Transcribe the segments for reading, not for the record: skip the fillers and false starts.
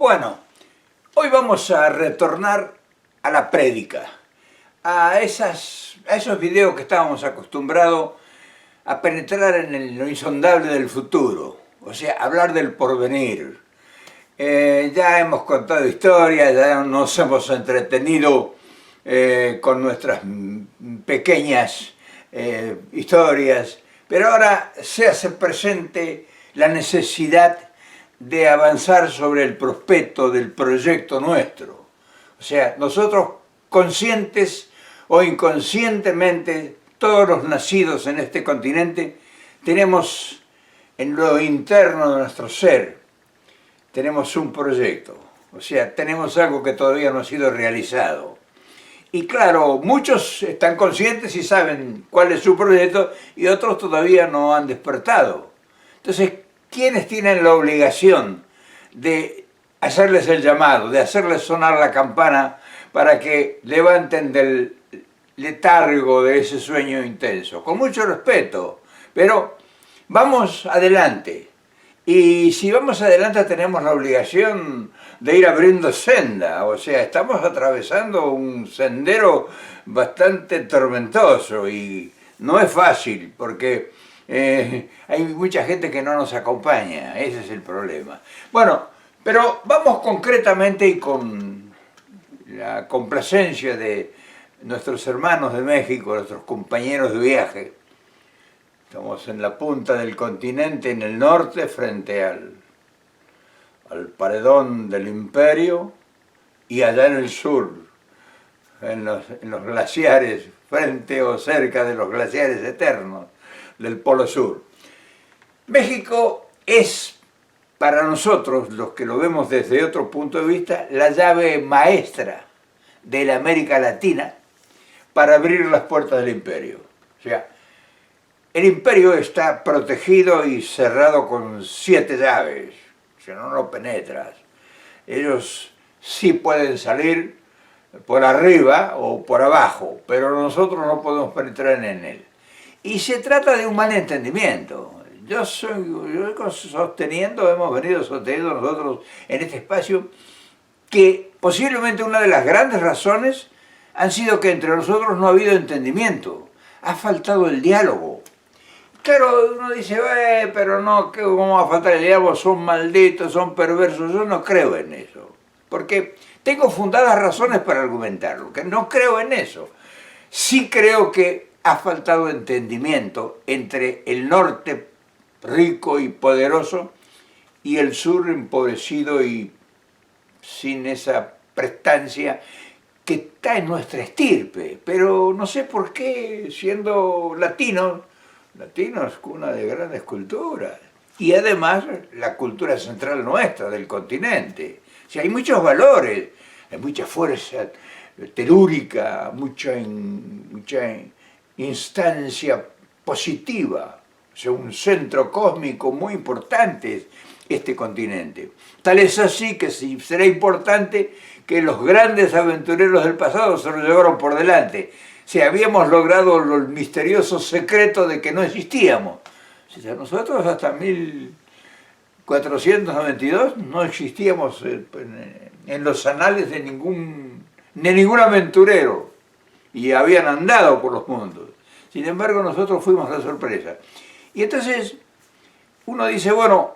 Bueno, hoy vamos a retornar a la prédica, a esos videos que estábamos acostumbrados a penetrar en lo insondable del futuro, o sea, hablar del porvenir. Ya hemos contado historias, ya nos hemos entretenido con nuestras pequeñas historias, pero ahora se hace presente la necesidad de avanzar sobre el prospecto del proyecto nuestro. O sea, nosotros conscientes o inconscientemente, todos los nacidos en este continente, tenemos en lo interno de nuestro ser, tenemos un proyecto. O sea, tenemos algo que todavía no ha sido realizado. Y claro, muchos están conscientes y saben cuál es su proyecto y otros todavía no han despertado. Entonces, ¿quiénes tienen la obligación de hacerles el llamado, de hacerles sonar la campana para que levanten del letargo de ese sueño intenso? Con mucho respeto, pero vamos adelante. Y si vamos adelante tenemos la obligación de ir abriendo senda, o sea, estamos atravesando un sendero bastante tormentoso y no es fácil porque hay mucha gente que no nos acompaña, ese es el problema. Bueno, pero vamos concretamente y con la complacencia de nuestros hermanos de México, nuestros compañeros de viaje. Estamos en la punta del continente, en el norte, frente al paredón del imperio, y allá en el sur, en los glaciares, frente o cerca de los glaciares eternos del Polo Sur. México es, para nosotros, los que lo vemos desde otro punto de vista, la llave maestra de la América Latina para abrir las puertas del imperio. O sea, el imperio está protegido y cerrado con 7 llaves, si no, no penetras. Ellos sí pueden salir por arriba o por abajo, pero nosotros no podemos penetrar en él. Y se trata de un mal entendimiento. Yo hemos venido sosteniendo nosotros en este espacio que posiblemente una de las grandes razones han sido que entre nosotros no ha habido entendimiento, ha faltado el diálogo. Claro, uno dice, pero no, ¿cómo va a faltar el diálogo? Son malditos, son perversos. Yo no creo en eso, porque tengo fundadas razones para argumentarlo, que no creo en eso. Sí creo que ha faltado entendimiento entre el norte rico y poderoso y el sur empobrecido y sin esa prestancia que está en nuestra estirpe. Pero no sé por qué, siendo latinos es cuna de grandes culturas. Y además la cultura central nuestra, del continente. O sea, hay muchos valores, hay mucha fuerza telúrica, mucha instancia positiva. O sea, un centro cósmico muy importante este continente. Tal es así que será importante que los grandes aventureros del pasado se lo llevaron por delante. O sea, habíamos logrado el misterioso secreto de que no existíamos. O sea, nosotros hasta 1492 no existíamos en los anales de ningún aventurero y habían andado por los mundos. Sin embargo, nosotros fuimos la sorpresa. Y entonces uno dice, bueno,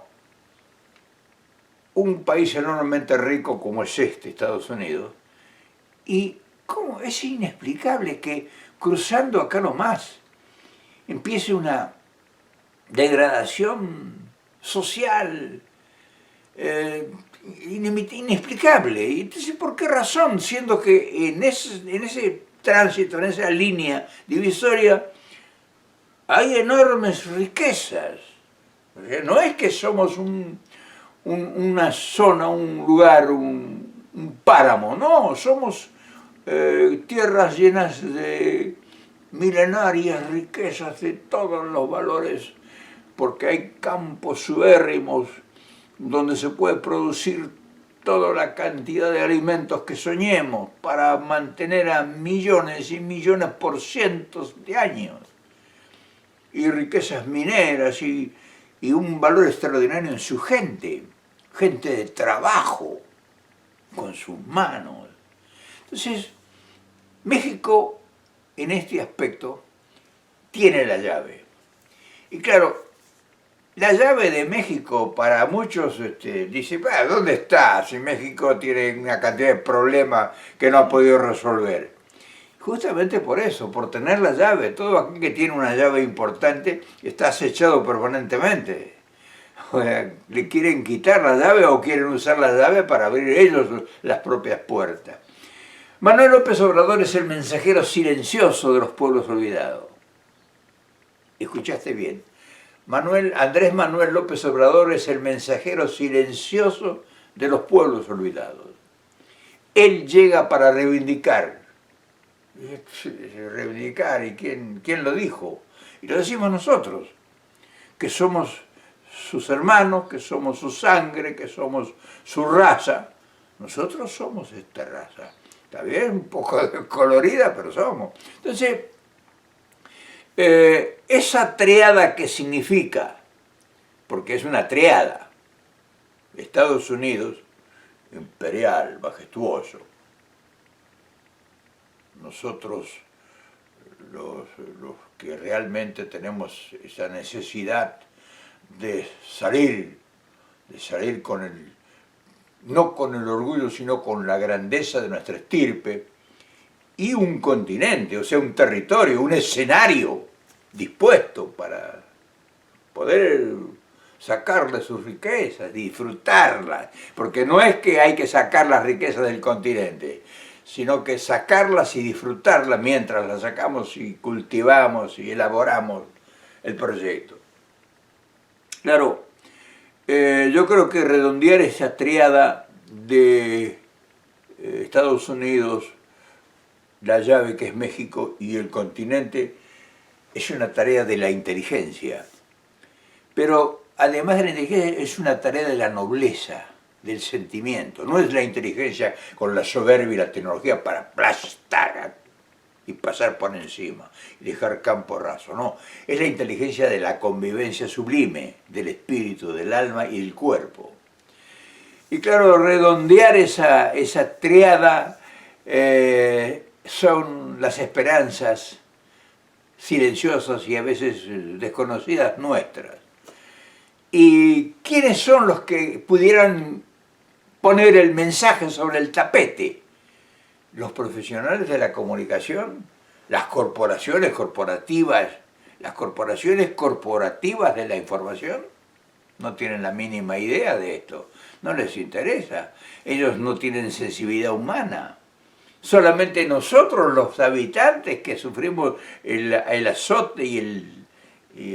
un país enormemente rico como es Estados Unidos, y ¿cómo? Es inexplicable que cruzando acá nomás empiece una degradación social inexplicable. Y entonces, ¿por qué razón? Siendo que en ese tránsito, en esa línea divisoria, hay enormes riquezas. O sea, no es que somos una zona, un lugar, un páramo, no, somos tierras llenas de milenarias riquezas de todos los valores, porque hay campos subérrimos donde se puede producir toda la cantidad de alimentos que soñemos para mantener a millones y millones por cientos de años, y riquezas mineras y un valor extraordinario en su gente de trabajo. con sus manos. Entonces, México en este aspecto tiene la llave. Y claro, la llave de México para muchos dice, ¿dónde está? Si México tiene una cantidad de problemas que no ha podido resolver. Justamente por eso, por tener la llave. Todo aquel que tiene una llave importante está acechado permanentemente. O sea, le quieren quitar la llave o quieren usar la llave para abrir ellos las propias puertas. Manuel López Obrador es el mensajero silencioso de los pueblos olvidados. Escuchaste bien. Andrés Manuel López Obrador es el mensajero silencioso de los pueblos olvidados. Él llega para reivindicar. Reivindicar, ¿y quién lo dijo? Y lo decimos nosotros, que somos sus hermanos, que somos su sangre, que somos su raza. Nosotros somos esta raza. Está bien, un poco colorida, pero somos. Entonces, esa triada que significa, porque es una triada, Estados Unidos, imperial, majestuoso, nosotros los que realmente tenemos esa necesidad de salir con no con el orgullo, sino con la grandeza de nuestra estirpe, y un continente, o sea, un territorio, un escenario dispuesto para poder sacarle sus riquezas, disfrutarlas, porque no es que hay que sacar las riquezas del continente, sino que sacarlas y disfrutarlas mientras las sacamos y cultivamos y elaboramos el proyecto. Claro, yo creo que redondear esa tríada de Estados Unidos, la llave que es México y el continente, es una tarea de la inteligencia. Pero además de la inteligencia es una tarea de la nobleza, del sentimiento. No es la inteligencia con la soberbia y la tecnología para aplastar y pasar por encima y dejar campo raso. No, es la inteligencia de la convivencia sublime, del espíritu, del alma y del cuerpo. Y claro, redondear esa triada son las esperanzas silenciosas y a veces desconocidas nuestras. ¿Y quiénes son los que pudieran poner el mensaje sobre el tapete? Los profesionales de la comunicación, las corporaciones corporativas de la información, no tienen la mínima idea de esto, no les interesa, ellos no tienen sensibilidad humana. Solamente nosotros, los habitantes que sufrimos el azote y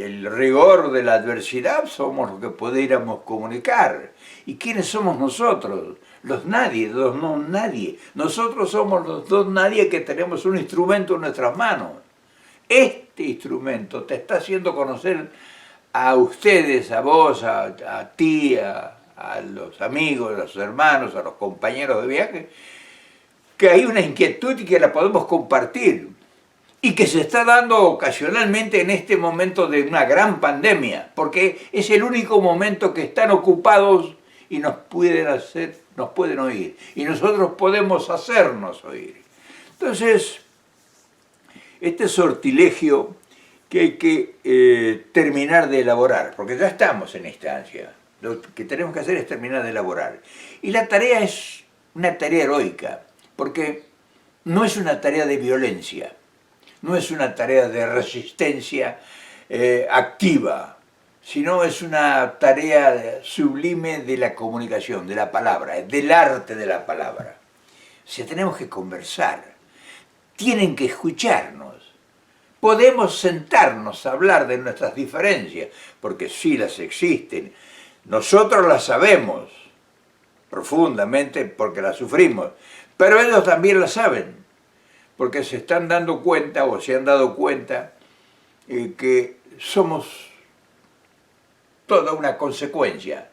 el rigor de la adversidad, somos los que pudiéramos comunicar. ¿Y quiénes somos nosotros? Los nadie, los no nadie. Nosotros somos los dos nadie que tenemos un instrumento en nuestras manos. Este instrumento te está haciendo conocer a ustedes, a vos, a ti, a los amigos, a los hermanos, a los compañeros de viaje, que hay una inquietud y que la podemos compartir. Y que se está dando ocasionalmente en este momento de una gran pandemia, porque es el único momento que están ocupados y nos pueden oír, y nosotros podemos hacernos oír. Entonces, este sortilegio que hay que terminar de elaborar, porque ya estamos en esta ansia, lo que tenemos que hacer es terminar de elaborar. Y la tarea es una tarea heroica, porque no es una tarea de violencia, no es una tarea de resistencia activa, sino es una tarea sublime de la comunicación, de la palabra, del arte de la palabra. O sea, tenemos que conversar, tienen que escucharnos. Podemos sentarnos a hablar de nuestras diferencias, porque sí las existen. Nosotros las sabemos profundamente porque las sufrimos, pero ellos también las saben, porque se están dando cuenta o se han dado cuenta que somos toda una consecuencia.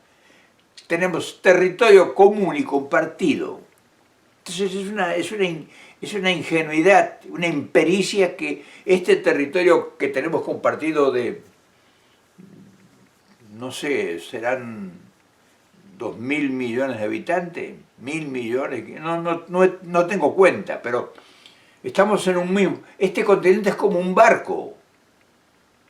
Tenemos territorio común y compartido. Entonces es una ingenuidad, una impericia que este territorio que tenemos compartido de, no sé, serán 2.000 millones de habitantes, 1.000 millones, no tengo cuenta, pero estamos en un mismo... Este continente es como un barco.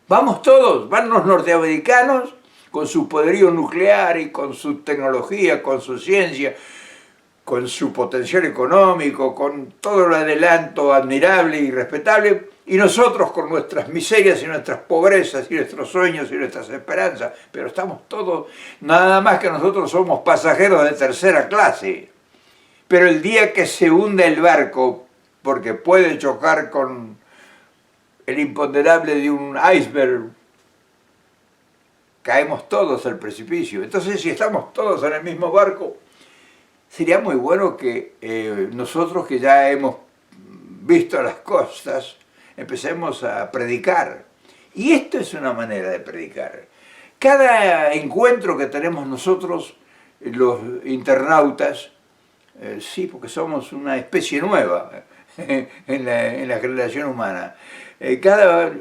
Vamos todos, van los norteamericanos con su poderío nuclear y con su tecnología, con su ciencia, con su potencial económico, con todo el adelanto admirable y respetable, y nosotros con nuestras miserias y nuestras pobrezas y nuestros sueños y nuestras esperanzas, pero estamos todos, nada más que nosotros somos pasajeros de tercera clase. Pero el día que se hunde el barco, porque puede chocar con el imponderable de un iceberg, caemos todos al precipicio. Entonces, si estamos todos en el mismo barco, sería muy bueno que nosotros que ya hemos visto las costas, empecemos a predicar. Y esto es una manera de predicar. Cada encuentro que tenemos nosotros, los internautas, sí, porque somos una especie nueva en la generación humana, cada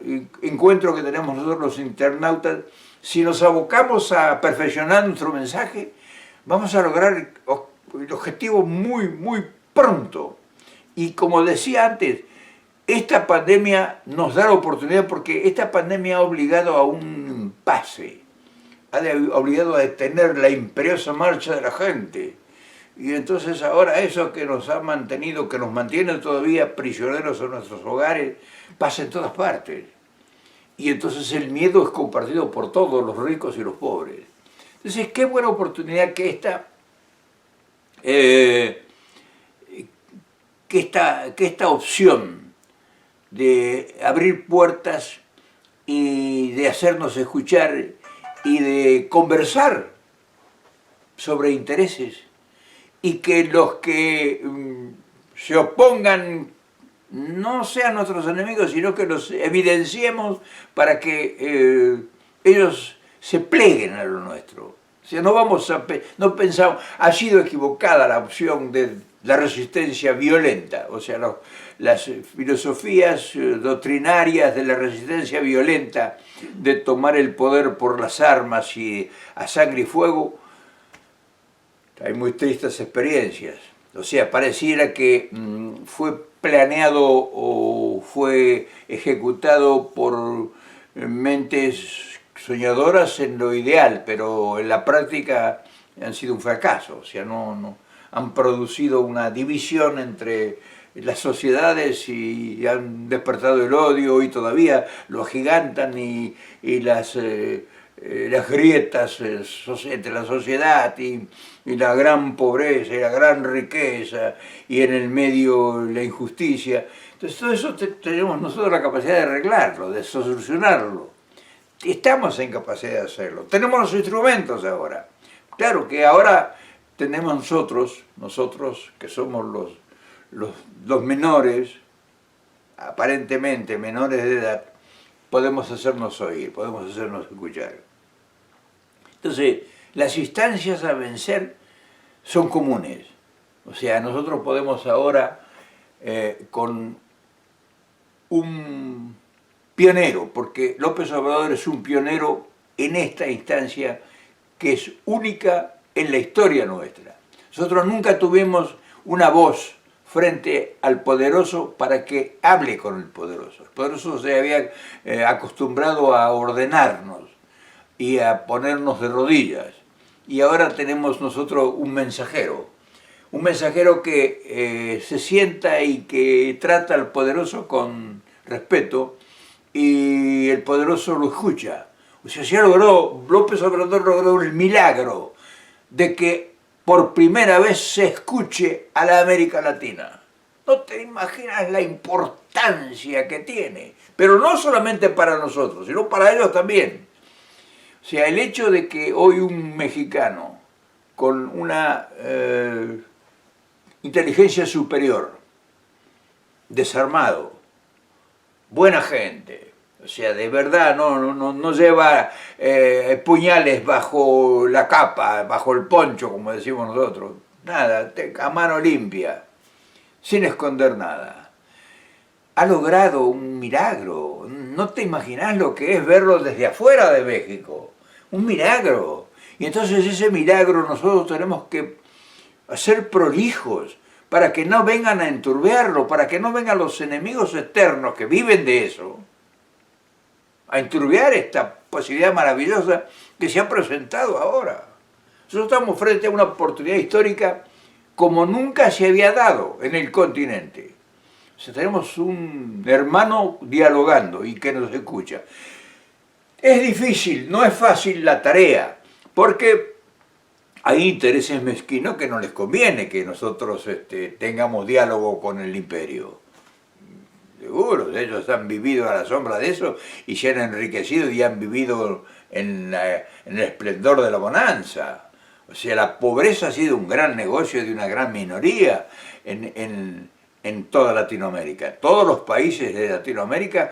encuentro que tenemos nosotros los internautas, si nos abocamos a perfeccionar nuestro mensaje, vamos a lograr el objetivo muy pronto. Y como decía antes, esta pandemia nos da la oportunidad porque esta pandemia ha obligado a un pase, ha obligado a detener la imperiosa marcha de la gente. Y entonces ahora eso que nos ha mantenido, que nos mantiene todavía prisioneros en nuestros hogares, pasa en todas partes. Y entonces el miedo es compartido por todos, los ricos y los pobres. Entonces, qué buena oportunidad que esta opción de abrir puertas y de hacernos escuchar y de conversar sobre intereses, y que los que se opongan no sean nuestros enemigos, sino que los evidenciemos para que ellos se pleguen a lo nuestro. O sea, no pensamos, ha sido equivocada la opción de la resistencia violenta, o sea, las filosofías doctrinarias de la resistencia violenta, de tomar el poder por las armas y a sangre y fuego. Hay muy tristes experiencias. O sea, pareciera que fue planeado o fue ejecutado por mentes soñadoras en lo ideal, pero en la práctica han sido un fracaso. O sea, no han producido una división entre las sociedades y han despertado el odio y todavía lo agigantan y las grietas entre la sociedad y la gran pobreza y la gran riqueza y en el medio la injusticia. Entonces todo eso tenemos nosotros la capacidad de arreglarlo, de solucionarlo. Estamos en capacidad de hacerlo. Tenemos los instrumentos ahora. Claro que ahora tenemos nosotros que somos los menores, aparentemente menores de edad, podemos hacernos oír, podemos hacernos escuchar. Entonces, las instancias a vencer son comunes. O sea, nosotros podemos ahora, con un pionero, porque López Obrador es un pionero en esta instancia que es única en la historia nuestra. Nosotros nunca tuvimos una voz frente al poderoso para que hable con el poderoso. El poderoso se había acostumbrado a ordenarnos y a ponernos de rodillas. Y ahora tenemos nosotros un mensajero que se sienta y que trata al poderoso con respeto y el poderoso lo escucha. O sea, López Obrador logró el milagro de que por primera vez se escuche a la América Latina. No te imaginas la importancia que tiene, pero no solamente para nosotros, sino para ellos también. O sea, el hecho de que hoy un mexicano con una inteligencia superior, desarmado, buena gente, o sea, de verdad no lleva puñales bajo la capa, bajo el poncho, como decimos nosotros, nada, a mano limpia, sin esconder nada. Ha logrado un milagro, no te imaginas lo que es verlo desde afuera de México, un milagro. Y entonces ese milagro nosotros tenemos que a ser prolijos, para que no vengan a enturbiarlo, para que no vengan los enemigos externos que viven de eso, a enturbiar esta posibilidad maravillosa que se ha presentado ahora. Nosotros estamos frente a una oportunidad histórica como nunca se había dado en el continente. O sea, tenemos un hermano dialogando y que nos escucha. Es difícil, no es fácil la tarea, porque hay intereses mezquinos que no les conviene que nosotros tengamos diálogo con el imperio. Seguro, ellos han vivido a la sombra de eso y se han enriquecido y han vivido en el esplendor de la bonanza. O sea, la pobreza ha sido un gran negocio de una gran minoría en toda Latinoamérica. Todos los países de Latinoamérica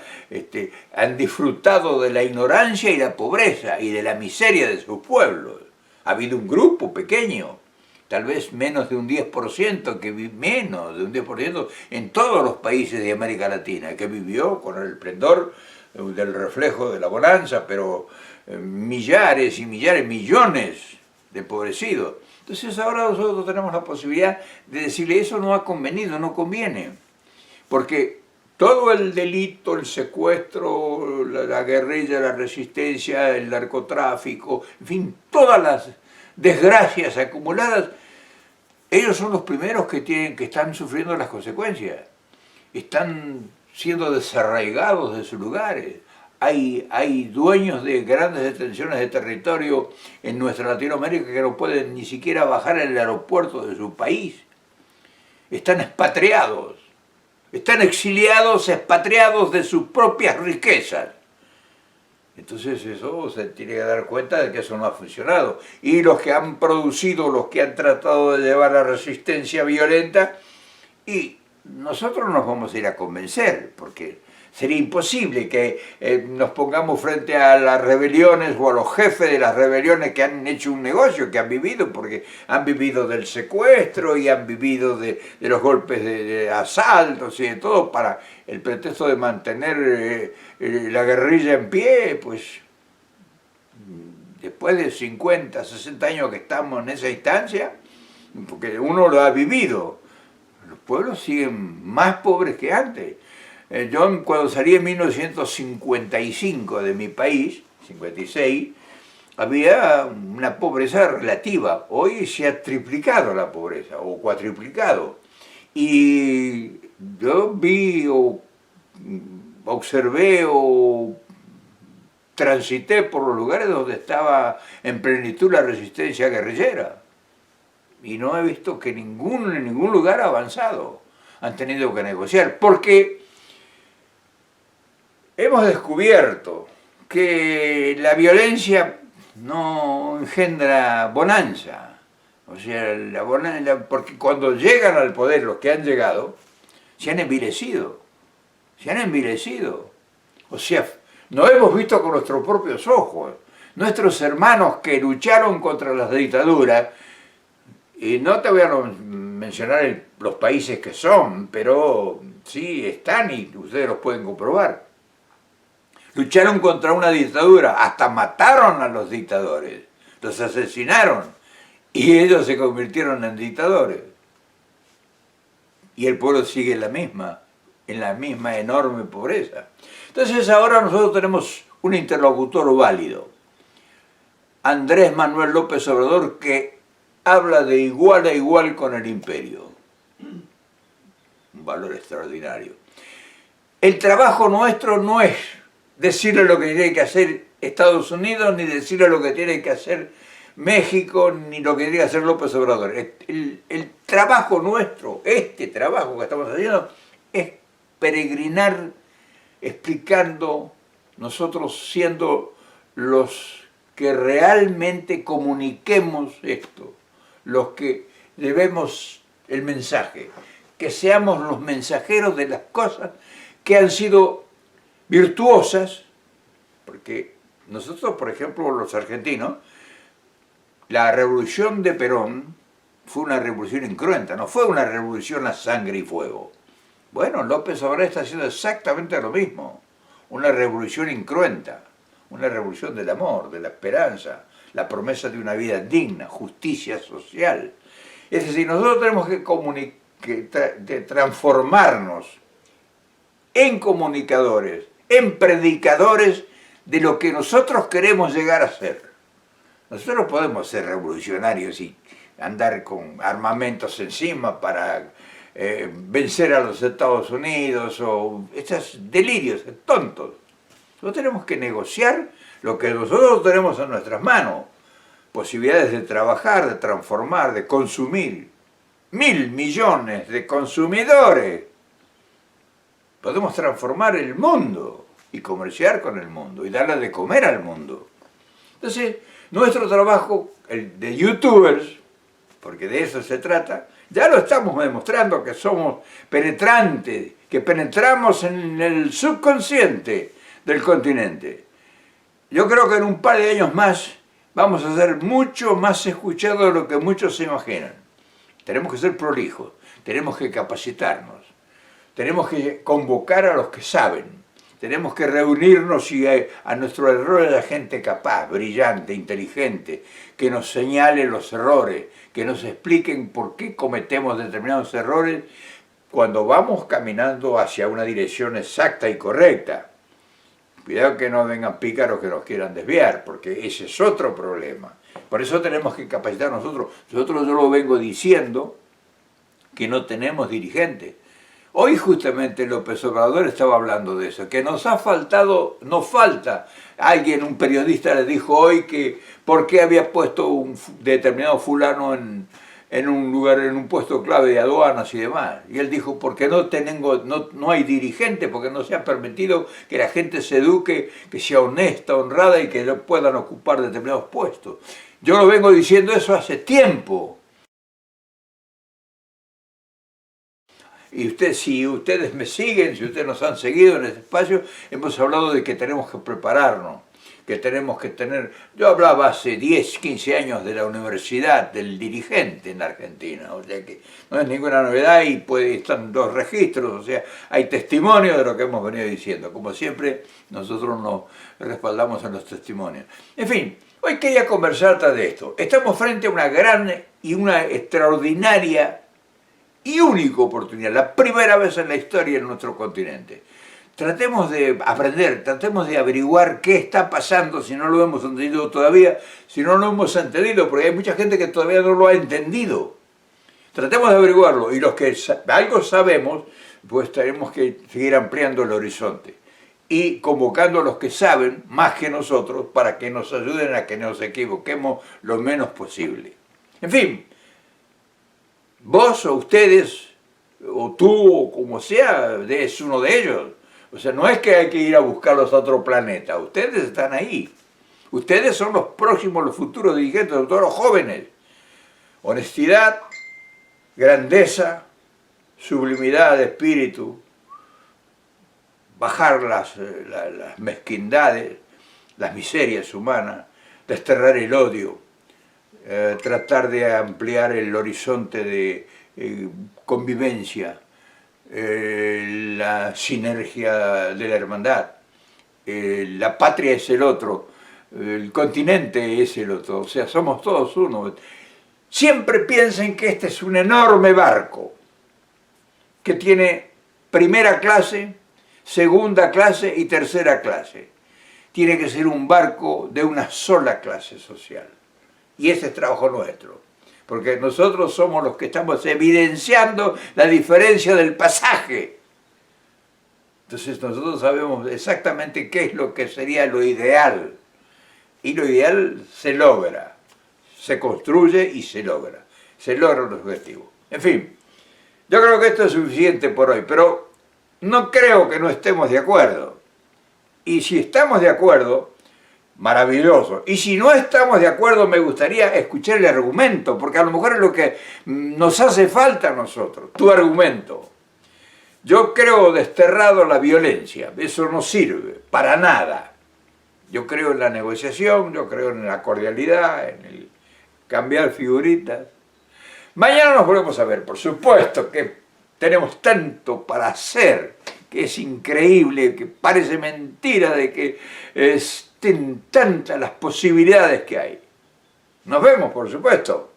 han disfrutado de la ignorancia y la pobreza y de la miseria de sus pueblos. Ha habido un grupo pequeño, tal vez menos de un 10%, menos de un 10% en todos los países de América Latina, que vivió con el esplendor del reflejo de la bonanza, pero millares y millares, millones de empobrecidos. Entonces ahora nosotros tenemos la posibilidad de decirle, eso no ha convenido, no conviene, porque todo el delito, el secuestro, la guerrilla, la resistencia, el narcotráfico, en fin, todas las desgracias acumuladas, ellos son los primeros que están sufriendo las consecuencias. Están siendo desarraigados de sus lugares. Hay dueños de grandes extensiones de territorio en nuestra Latinoamérica que no pueden ni siquiera bajar en el aeropuerto de su país. Están expatriados. Están exiliados, expatriados de sus propias riquezas. Entonces eso se tiene que dar cuenta de que eso no ha funcionado. Y los que han producido, los que han tratado de llevar la resistencia violenta, y nosotros nos vamos a ir a convencer, porque sería imposible que nos pongamos frente a las rebeliones o a los jefes de las rebeliones que han hecho un negocio, que han vivido, porque han vivido del secuestro y han vivido de los golpes de asaltos y de todo, para el pretexto de mantener la guerrilla en pie. Pues después de 50, 60 años que estamos en esa instancia, porque uno lo ha vivido, los pueblos siguen más pobres que antes. Yo cuando salí en 1955 de mi país, 56, había una pobreza relativa. Hoy se ha triplicado la pobreza, o cuatriplicado. Y yo vi o observé o transité por los lugares donde estaba en plenitud la resistencia guerrillera. Y no he visto que en ningún lugar ha avanzado. Han tenido que negociar, porque hemos descubierto que la violencia no engendra bonanza. O sea, porque cuando llegan al poder los que han llegado, se han envilecido. Se han envilecido. O sea, no hemos visto con nuestros propios ojos. Nuestros hermanos que lucharon contra las dictaduras, y no te voy a mencionar los países que son, pero sí están y ustedes los pueden comprobar. Lucharon contra una dictadura, hasta mataron a los dictadores, los asesinaron y ellos se convirtieron en dictadores. Y el pueblo sigue en la misma enorme pobreza. Entonces ahora nosotros tenemos un interlocutor válido, Andrés Manuel López Obrador, que habla de igual a igual con el imperio. Un valor extraordinario. El trabajo nuestro no es decirle lo que tiene que hacer Estados Unidos, ni decirle lo que tiene que hacer México, ni lo que tiene que hacer López Obrador. El trabajo nuestro, este trabajo que estamos haciendo, es peregrinar explicando, nosotros siendo los que realmente comuniquemos esto, los que llevemos el mensaje, que seamos los mensajeros de las cosas que han sido virtuosas, porque nosotros, por ejemplo, los argentinos, la revolución de Perón fue una revolución incruenta, no fue una revolución a sangre y fuego. Bueno, López Obrador está haciendo exactamente lo mismo, una revolución incruenta, una revolución del amor, de la esperanza, la promesa de una vida digna, justicia social. Es decir, nosotros tenemos que transformarnos en comunicadores, en predicadores de lo que nosotros queremos llegar a ser. Nosotros podemos ser revolucionarios y andar con armamentos encima para vencer a los Estados Unidos o estos delirios tontos. Nosotros tenemos que negociar lo que nosotros tenemos en nuestras manos. Posibilidades de trabajar, de transformar, de consumir. 1.000 millones de consumidores. Podemos transformar el mundo y comerciar con el mundo y darle de comer al mundo. Entonces, nuestro trabajo, el de youtubers, porque de eso se trata, ya lo estamos demostrando que somos penetrantes, que penetramos en el subconsciente del continente. Yo creo que en un par de años más vamos a ser mucho más escuchados de lo que muchos se imaginan. Tenemos que ser prolijos, tenemos que capacitarnos, tenemos que convocar a los que saben, tenemos que reunirnos y a nuestro alrededor haya gente capaz, brillante, inteligente, que nos señale los errores, que nos expliquen por qué cometemos determinados errores cuando vamos caminando hacia una dirección exacta y correcta. Cuidado que no vengan pícaros que nos quieran desviar, porque ese es otro problema. Por eso tenemos que capacitar nosotros. Yo lo vengo diciendo que no tenemos dirigentes. Hoy justamente López Obrador estaba hablando de eso, que nos falta. Alguien, un periodista le dijo hoy que por qué había puesto un determinado fulano en un lugar, en un puesto clave de aduanas y demás. Y él dijo, porque no hay dirigente, porque no se ha permitido que la gente se eduque, que sea honesta, honrada y que puedan ocupar determinados puestos. Yo lo vengo diciendo eso hace tiempo. Y si ustedes me siguen, si ustedes nos han seguido en este espacio, hemos hablado de que tenemos que prepararnos, que tenemos que tener... Yo hablaba hace 10, 15 años de la universidad del dirigente en la Argentina, o sea que no es ninguna novedad y están 2 registros, o sea, hay testimonio de lo que hemos venido diciendo. Como siempre, nosotros nos respaldamos en los testimonios. En fin, hoy quería conversar de esto. Estamos frente a una gran y una extraordinaria y única oportunidad, la primera vez en la historia en nuestro continente. Tratemos de aprender, tratemos de averiguar qué está pasando si no lo hemos entendido todavía, si no lo hemos entendido, porque hay mucha gente que todavía no lo ha entendido. Tratemos de averiguarlo y los que algo sabemos, pues tenemos que seguir ampliando el horizonte y convocando a los que saben más que nosotros para que nos ayuden a que nos equivoquemos lo menos posible. En fin, vos o ustedes, o tú, o como sea, es uno de ellos. O sea, no es que hay que ir a buscarlos a otro planeta. Ustedes están ahí. Ustedes son los próximos, los futuros dirigentes, sobre todo los jóvenes. Honestidad, grandeza, sublimidad de espíritu, bajar las mezquindades, las miserias humanas, desterrar el odio, tratar de ampliar el horizonte de convivencia, la sinergia de la hermandad. La patria es el otro, el continente es el otro, o sea, somos todos uno. Siempre piensen que este es un enorme barco que tiene primera clase, segunda clase y tercera clase. Tiene que ser un barco de una sola clase social. Y ese es trabajo nuestro, porque nosotros somos los que estamos evidenciando la diferencia del pasaje. Entonces nosotros sabemos exactamente qué es lo que sería lo ideal. Y lo ideal se logra, se construye y se logra. Se logran los objetivos. En fin, yo creo que esto es suficiente por hoy, pero no creo que no estemos de acuerdo. Y si estamos de acuerdo, maravilloso. Y si no estamos de acuerdo, me gustaría escuchar el argumento, porque a lo mejor es lo que nos hace falta a nosotros, tu argumento. Yo creo desterrado la violencia, eso no sirve para nada. Yo creo en la negociación, yo creo en la cordialidad, en el cambiar figuritas. Mañana nos volvemos a ver, por supuesto que tenemos tanto para hacer, que es increíble, que parece mentira de que estén tantas las posibilidades que hay. Nos vemos, por supuesto.